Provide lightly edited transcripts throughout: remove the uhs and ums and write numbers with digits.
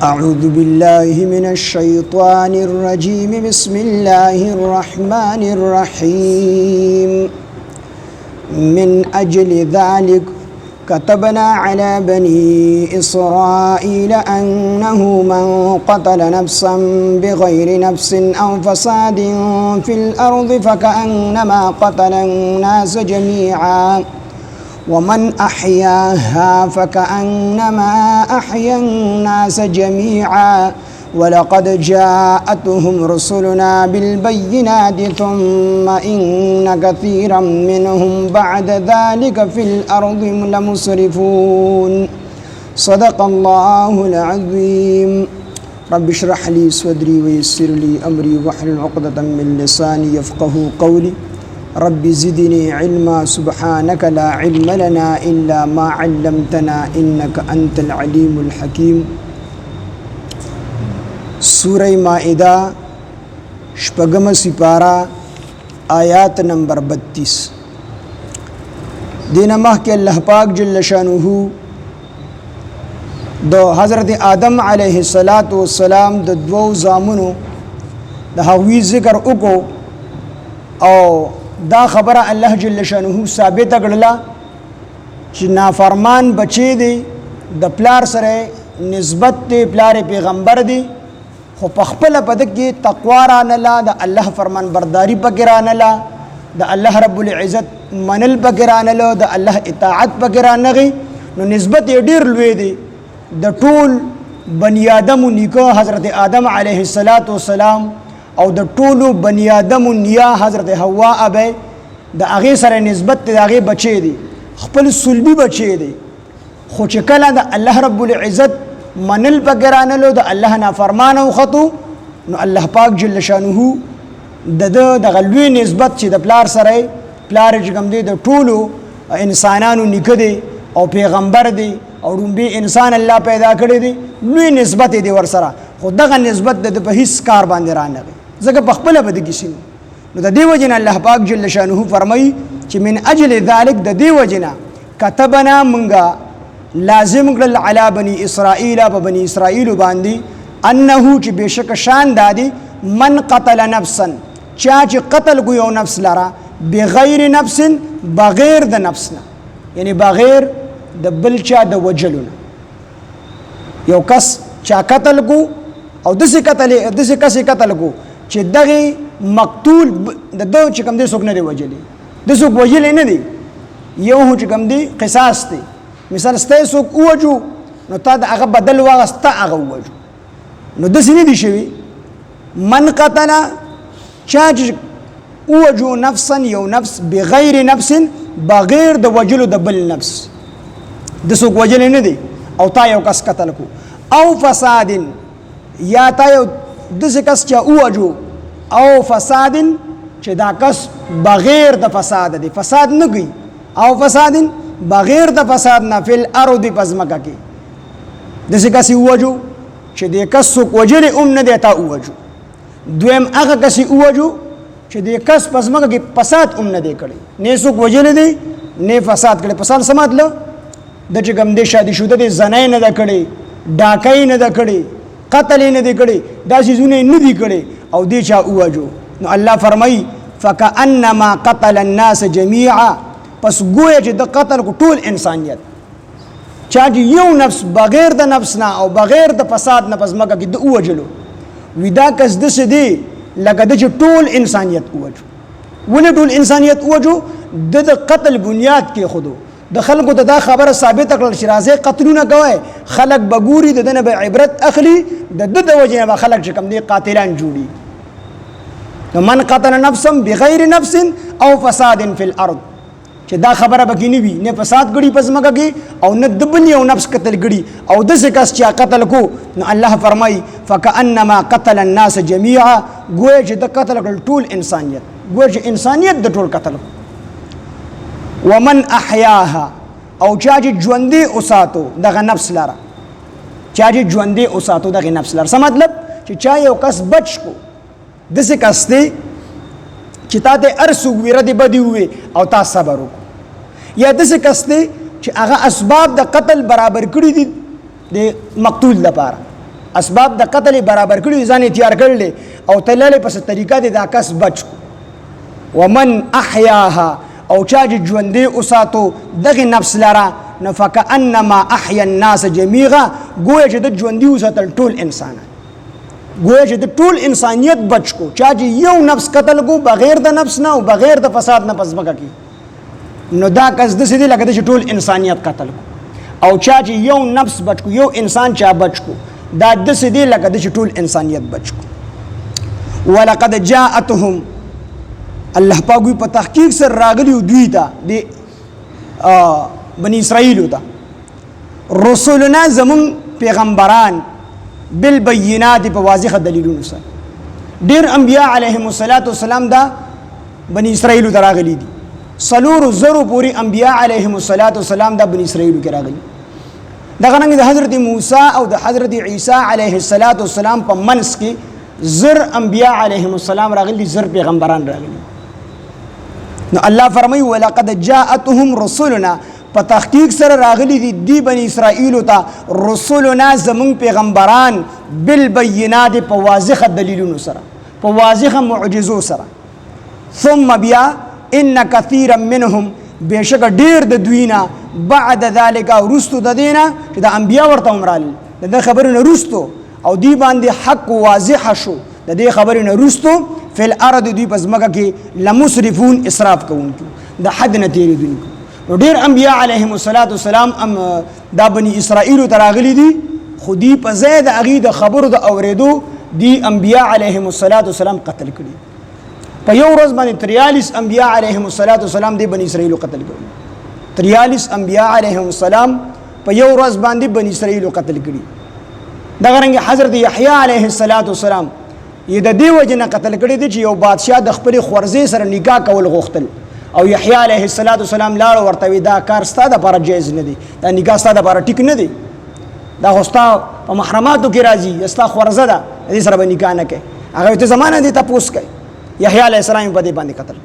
أعوذ بالله من الشيطان الرجيم بسم الله الرحمن الرحيم من أجل ذلك كتبنا على بني إسرائيل أنه من قتل نفسا بغير نفس أو فساد في الأرض فكأنما قتل الناس جميعا ومن أحياها فكأنما أحيا الناس جميعا ولقد جاءتهم رسلنا بالبينات ثم إن كثيرا منهم بعد ذلك في الأرض لمسرفون صدق الله العظيم رب اشرح لي صدري ويسر لي أمري واحلل عقدة من لساني يفقه قولي رب زدني علما سبحانك لا علم لنا إلا ما علمتنا إنك أنت العليم الحكيم سورة مائدہ شپگم سپارہ آیات نمبر 32 دین ماہ کے اللہ پاک جل شانہ دو حضرت آدم علیہ السلام دو زامنو دا ہوئی ذکر اکو او دا خبر اللہ جل شانہ ثابت کړله چې نافرمان بچی دی د پلار سره نسبت دی پلار پیغمبر دی خو په خپل پد کې تقوا رانله د الله فرمان برداری پکې رانله د الله رب العزت منل پکې رانله د الله اطاعت پکې رانغي نو نسبت یې ډیر لوی دی د ټول بنی آدم نیکو حضرت آدم علیه السلام او د ټولو بنی آدم نیا حضرت حوا ابه د هغه سره نسبت د هغه بچی دی خپل صلبی بچی دی خو چې کله د الله رب العزت منل بګرانلو د الله نافرمان او خطو نو الله پاک جل شانه د غلوی نسبت چې د پلار سره پلار جګم دی د ټولو انسانانو نکدي او پیغمبر دی او رومبي انسان الله پیدا کړی دی لوی نسبت دی ور سره خو دغه نسبت د په هیڅ کار باندې رانغی زګه په خپل بده کیسین نو د دیو جن الله پاک جل شانه فرمای چې من اجل ذلک د دیو جنا كتبنا منغا لازم کړل علی بنی اسرائیل په بنی اسرائیل باندې انه چې بشک شان دادی من قتل نفسا چا چې قتل کو یو نفس لرا بغیر نفس بغیر د نفسنا یعنی بغیر د بل چا د وجلونه یو کس چا قتل کو او دسی کس قتل کو چې دغه مقتول د دو چې کوم دي څوک نه دی وجلی د څوک وجلی نه دی یو چې کوم دي قصاص دی مثال سته څوک وجو نو تا د هغه بدل واغسته هغه وجو نو د سینې دی شوی من قتل چا وجو نفسا یو نفس بغیر نفس بغیر د وجلو د بل نفس د څوک وجلی نه دی او تا یو کس قتل کو او فساد یا تا یو دسه کس چا وجو او فساد چې دا کس بغیر د فساد دی فساد نه گئی او فساد بغیر د فساد نه فل ارض پزمکه کې دسه کس وجو چې د کس وجل نه دی تا وجو دویم هغه کس وجو چې د کس پزمکه کې فساد نه دی کړی نه څوک وجل دی نه فساد کړي فساد سمات له د چې کوم دې شادي شوده دي زنای نه د کړي ډاکای نه د کړي قتل نه دی کړي دا شیزونه نه دی کړي او دې چا وجو نو الله فرمای فکأنما قتل الناس جميعا پس گویا چې د قتل کو ټول انسانیت چا یو نفس بغیر د نفس نه او بغیر د فساد نه پس مګه کې د وجلو ودا کس د سدي لکه د ټول انسانیت وجو ولې ټول انسانیت وجو د قتل بنیاد کې خودو د خلکو ته دا خبره ثابت کړل چې راځي قتلونه کوي خلک بګوري د دنه به عبرت اخلي د وجه به خلک چې کم دي قاتلان جوړي من قتل نفسا بغیر نفس او فساد فی الارض چې دا خبره به کینی وي نه فساد غړي پزماګه کې او نه دبل یو نفس قتل غړي او د څه کس چې قتل کو نو الله فرمای فکأنما قتل الناس جميعا گویا چې د قتل ټول انسانیت گویا چې انسانیت د ټول قتل ومن احیاها او چا چې ژوندې اوساتو دغه نفس لره چا چې ژوندې اوساتو دغه نفس لره څه مطلب چې چا یو کس بچ کو دسه کس دی چې تا ته ارسو ویره دی بدی وي او تا صبر وکړه یا دسه کس دی چې هغه اسباب د قتل برابر کړی دي د مقتول لپاره اسباب د قتل برابر کړي ځان تیار کړل او تلل پس طریقه د کس بچ ومن احیاها او چا ژوندې اوساتو دغه نفس لرا فکأنما احیا الناس جميعا گویا چې د ژوندې اوساتل ټول انسانان گویا چې د ټول انسانیت بچ کو چا چې یو نفس قتل کو بغیر د نفس نه او بغیر د فساد نه پس بکا کی نو دا کس د سیدی لکه چې ټول انسانیت قتل کو او چا چې یو نفس بچ کو یو انسان چا بچ کو دا د سیدی لکه چې ټول انسانیت بچ کو ولقد جاءتهم الله پاک په تحقیق سره راغلی دوی ته د بنی اسرائیل ته رسولنا زمون پیغمبران بالبینات په واضح دلیلونو سره ډیر انبیاء علیهم السلام دا بنی اسرائیل ته راغلي دي سلور زرو پوری انبیاء علیهم السلام دا بنی اسرائیل کې راغلي دغه رنګ د حضرت موسی او د حضرت عیسی علیه السلام په منس کې زر انبیاء علیهم السلام راغلي زر پیغمبران راغلي نو الله فرمایي ولقد جاءتهم رسلنا په تحقیق سره راغلي دي دی بنی اسرائیل ته رسولنا زمون پیغمبران بالبینات په واضح دلیلونو سره په واضح معجزو سره ثم بیا ان كثيرا منهم بشک ډیر د دوینا بعد ذلك رستو د دینه چې د انبیا ورته عمرال د خبرونه رستو او دی باندې حق واضح شو د دې خبرونه رستو فل ارض دوی پزماکه کې لمسرفون اسراف کوونکو د حد نه تیریدونکو ډیر انبیاء علیهم السلام دا بنی اسرائیل تراغلی دي خودی په زید اغي د خبرو د اوریدو دی انبیاء علیهم السلام قتل کړي په یو ورځ باندې 43 انبیاء علیهم السلام دی بنی اسرائیل قتل کړي 43 انبیاء علیهم السلام په یو ورځ باندې بنی اسرائیل قتل کړي دا غرنګ حضرت یحیی علیه السلام یې د دې وجنه قتل کړي دي چې یو بادشاہ د خپل خورزه سره نکاح کول غوښتل او یحیی علیه السلام لاړ ورته وی دا کار ستاده لپاره جایز نه دی دا نکاح ستاده لپاره ټیک نه دی دا خوستا په محرماتو کې راځي استا خورزه ده دې سره به نکاح نه کوي هغه ته زمانه دي تاسو کوي یحیی علیه السلام په دې باندې قتل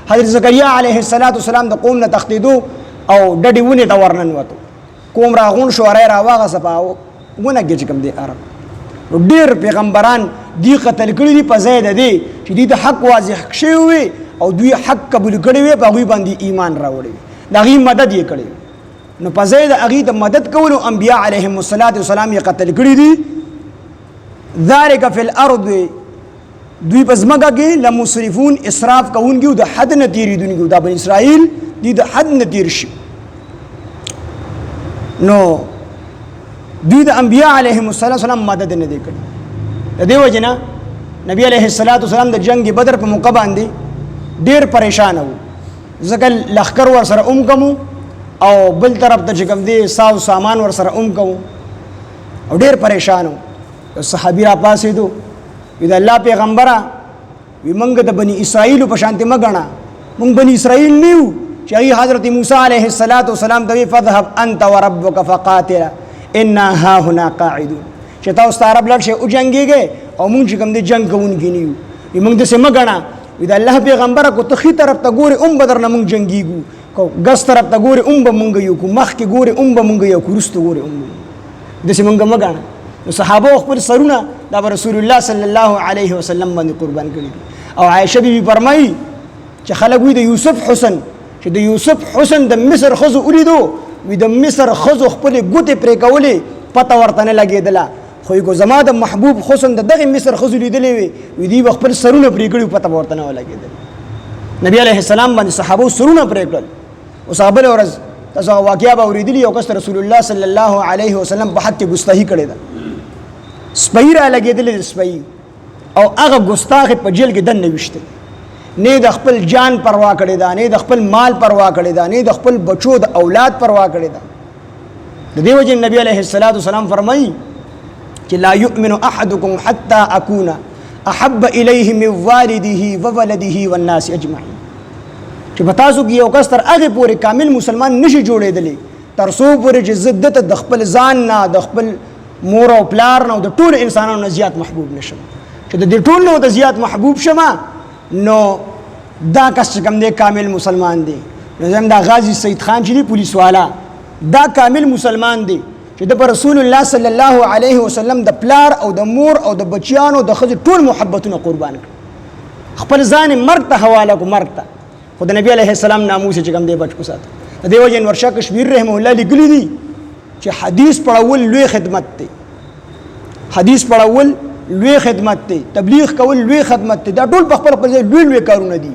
حضرت زکریا علیه السلام د قوم نه تختیدو او ډډی ونه تا ورنن وته قوم راغون شو را واغه صفاو ونه کې کوم دی عرب ډیر پیغمبران دی قتل کړي دي په زید دي چې دې د حق واضح شوی او دوی حق قبول کړي وي په غوي باندې ایمان راوړي دا غي مدد یې کړي نو په زید اغي د مدد کولو انبیاء علیهم السلام یې قتل کړي دي ذالک فی الارض دوی پزماګه کې لمسرفون اسراف کوونکي د حد نه تیریدونکي دا بنی اسرائیل دي د حد نه تیر شي نو دوی د انبیاء علیهم السلام مدد نه دی کړی د دې وجنه نبی علیه السلام د جنگ بدر په موقع باندې ډیر پریشان وو ځکه لخر ور سره کوم او بل طرف ته چې کوم دی ساو سامان ور سره کوم او ډیر پریشان وو صحابي را پاسې دو دا الله پیغمبره وی منګ د بنی اسرائیل په شانته مګنا مونږ بنی اسرائیل نیو چې حضرت موسی علیه السلام دوی فذهب انت وربك فقاتلا انا ها هنا قاعدون چې تاسو عرب لړ شي او جنگيږي او مونږ کوم د جنگ کوونکی نیو مونږ د سم غنا دا الله پیغمبره کو ته خي طرف ته ګوري بدر نه مونږ جنگيګو کو ګس طرف ته ګوري مونږ یو کو مخ کې ګوري مونږ یو کو رستو ګوري د سم مونږ صحابه خپل سرونه دا رسول الله صلی الله علیه وسلم باندې قربان کړي او عائشه بی فرمایي چې خلک وي د یوسف حسن چې د یوسف حسن د مصر خزو ولیدو وي د مصر خزو خپل ګوتې پرې کولې پته ورته نه لګېدله خو یو زما د محبوب حسن دغه مصر خزو لیدلې وي دی خپل سرونه پرې کړي پته ورته نه لګېدله نبی علیه السلام باندې صحابه سرونه پرې کړل او صحابه ورځ تاسو واقعیا به اوریدلی او کس رسول الله صلی الله علیه وسلم په حق ګستاهی کړی ده سپی را لګېدلې سپی او هغه ګستاخ په جیل کې دننه وشته نه د خپل جان پروا کړی دا نه د خپل مال پروا کړی دا نه د خپل بچو د اولاد پروا کړی دا د دې وجه نبی علیه السلام فرمایي چې لا یؤمن احدکم حتى اكون احب الیه من والده وولده والناس اجمعین چې پتاسو کې یو کس تر هغه پورې کامل مسلمان نشي جوړېدلی تر څو پورې چې زدت د خپل ځان نه د خپل مور او پلار نه د ټول انسانانو زیات محبوب نشم چې د دې ټول نو د زیات محبوب شمه نو دا کس کوم دی کامل مسلمان دی نو زم دا غازی سید خان چې دی پولیس والا دا کامل مسلمان دی چې د رسول الله صلی الله علیه وسلم د پلار او د مور او د بچیانو د ښځو ټول محبتونه قربان کړ خپل ځان مرګ ته حواله کو مرګ ته خو د نبی علیه السلام ناموس چې کوم دی بچ کو ساته د دې وجه انور شاه کشمیر رحمه الله لیکلی دي چې حدیث پڑھول لوی خدمت دی حدیث پڑھول لوی خدمت دی تبلیغ کول لوی خدمت دی دا ټول په خپل ځای لوی کارونه دي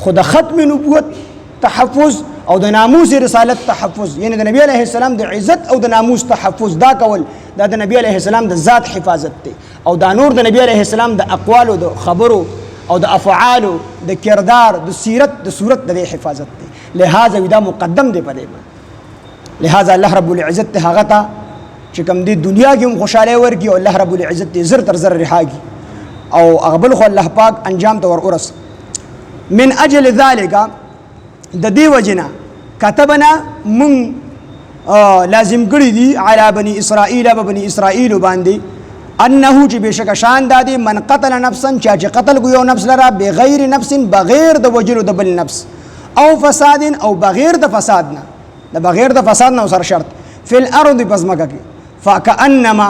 خو د ختم نبوت تحفظ او د ناموس رسالت تحفظ یعنی د نبی علیه السلام د عزت او د ناموس تحفظ دا کول دا د نبی علیه السلام د ذات حفاظت دی او دا نور د نبی علیه السلام د اقوال او د خبرو او د افعال د کردار د سیرت د صورت د حفاظت دی لہذا دا مقدم دی په دې لہذا الله رب العزت هغه ته چې کوم دی دنیا کې هم خوشاله ورکی او الله رب العزت زر تر زر رهاږي او اغبل خو الله پاک انجام ته ورس من اجل ذلك د دې وجنا كتبنا من لازم کړی دی علی بنی اسرائیل بنی اسرائیل باندې انه چې بشک شان دادی من قتل نفسا چې قتل کو یو نفس لرا بغیر نفس بغیر د وجلو د بل نفس او فساد او بغیر د فساد نه د بغیر د فساد نه سره شرط فی الارض پزماکه کې فکانما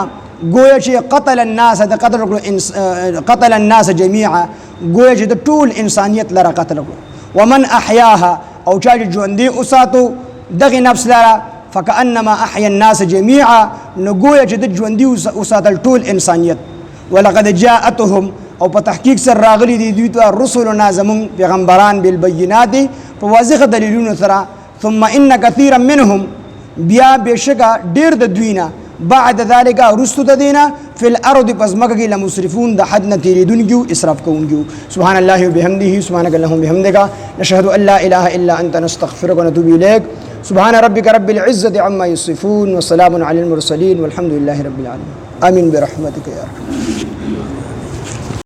گویا چې قتل الناس د قتل الناس جميعا گویا چې د ټول انسانیت لره قتل کو ومن احیاها او چا ژوندې اوساتو دغه نفس لره فکانما احیا الناس جميعا نو گویا چې د ژوندې اوساتل ټول انسانیت ولقد جاءتهم او په تحقیق سره راغلي دي دوی ته رسولنا زمون پیغمبران بالبينات په واضح دلیلونو سره ثم ان كثيرا منهم بیا بشکا ډیر د دوینا بعد ذلك رستو تدینا فی الارض پزمکه کې لمسرفون د حد نه تیریدونکو اسراف کوونکو سبحان الله وبحمده سبحانك اللهم وبحمدك نشهد ان لا اله الا انت نستغفرك ونتوب اليك سبحان ربك رب العزه عما يصفون وسلام على المرسلين والحمد لله رب العالمين امين برحمتك يا ارحم